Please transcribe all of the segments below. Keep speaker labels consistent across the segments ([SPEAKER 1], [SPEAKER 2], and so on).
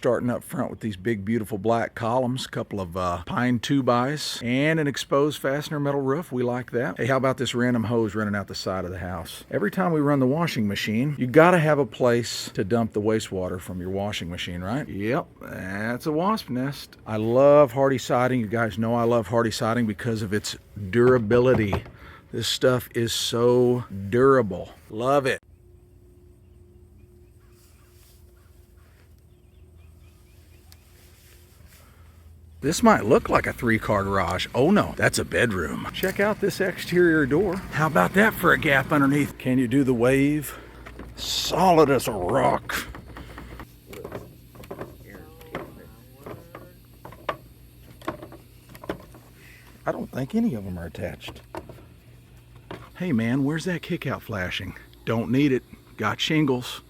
[SPEAKER 1] Starting up front with these big, beautiful black columns, a couple of pine 2x, and an exposed fastener metal roof. We like that. Hey, how about this random hose running out the side of the house? Every time we run the washing machine, you gotta have a place to dump the wastewater from your washing machine, right? Yep, that's a wasp nest. I love Hardy siding. You guys know I love Hardy siding because of its durability. This stuff is so durable. Love it. This might look like a 3-car garage. Oh no, that's a bedroom. Check out this exterior door. How about that for a gap underneath? Can you do the wave? Solid as a rock. I don't think any of them are attached. Hey man, where's that kickout flashing? Don't need it. Got shingles.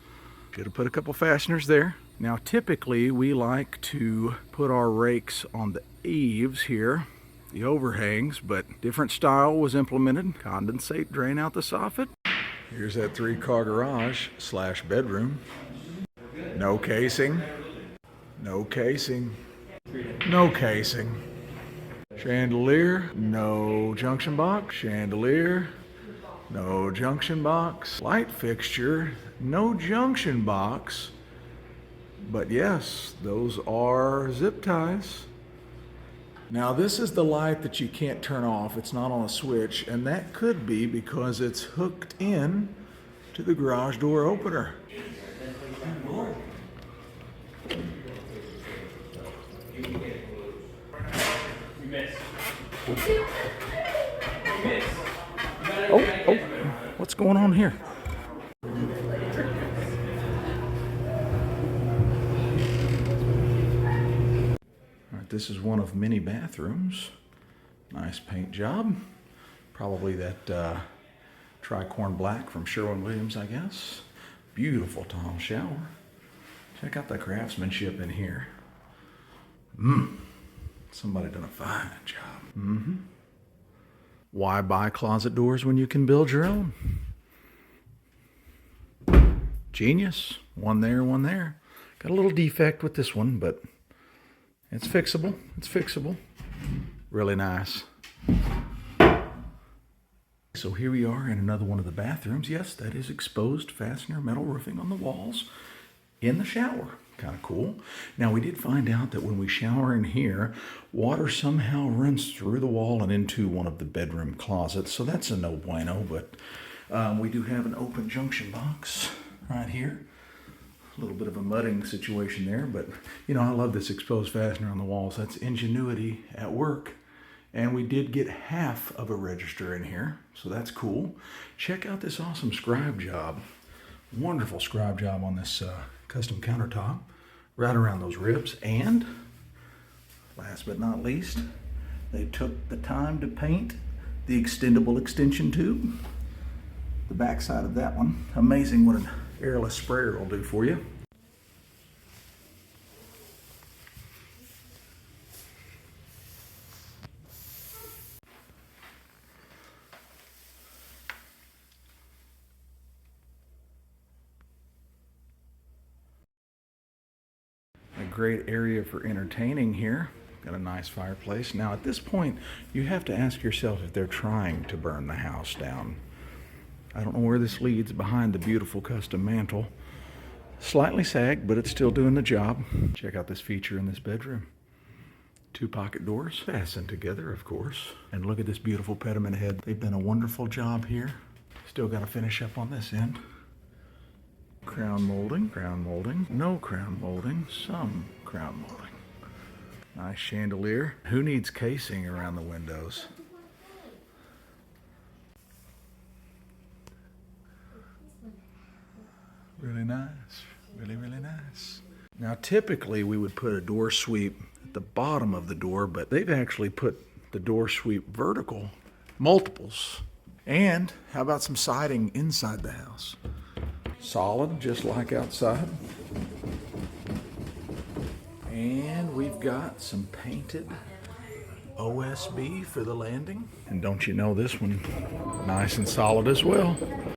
[SPEAKER 1] Should have put a couple fasteners there. Now typically we like to put our rakes on the eaves here, the overhangs, but different style was implemented. Condensate drain out the soffit. Here's that 3-car garage / bedroom. No casing. No casing. No casing. Chandelier. No junction box. Chandelier. No junction box. Light fixture. No junction box. But yes, those are zip ties. Now this is the light that you can't turn off. It's not on a switch, and that could be because it's hooked in to the garage door opener. Oh, what's going on here? This is one of many bathrooms. Nice paint job. Probably that tricorn black from Sherwin-Williams, I guess. Beautiful tile shower. Check out the craftsmanship in here. Somebody done a fine job. Why buy closet doors when you can build your own? Genius. One there, one there. Got a little defect with this one, but it's fixable. It's fixable. Really nice. So here we are in another one of the bathrooms. Yes, that is exposed fastener metal roofing on the walls in the shower. Kind of cool. Now we did find out that when we shower in here, water somehow runs through the wall and into one of the bedroom closets. So that's a no bueno, but we do have an open junction box right here. A little bit of a mudding situation there, but you know, I love this exposed fastener on the walls. That's ingenuity at work. And we did get half of a register in here, so that's cool. Check out this awesome scribe job. Wonderful scribe job on this custom countertop, right around those ribs. And last but not least, they took the time to paint the extendable extension tube. The back side of that one. Amazing what an airless sprayer will do for you. A great area for entertaining here. Got a nice fireplace. Now at this point, you have to ask yourself if they're trying to burn the house down. I don't know where this leads behind the beautiful custom mantle. Slightly sagged, but it's still doing the job. Check out this feature in this bedroom. 2 pocket doors, fastened together, of course. And look at this beautiful pediment head. They've done a wonderful job here. Still got to finish up on this end. Crown molding, no crown molding, some crown molding. Nice chandelier. Who needs casing around the windows? Really nice, really nice. Now typically we would put a door sweep at the bottom of the door, but they've actually put the door sweep vertical, multiples. And how about some siding inside the house? Solid, just like outside. And we've got some painted OSB for the landing. And don't you know this one, nice and solid as well.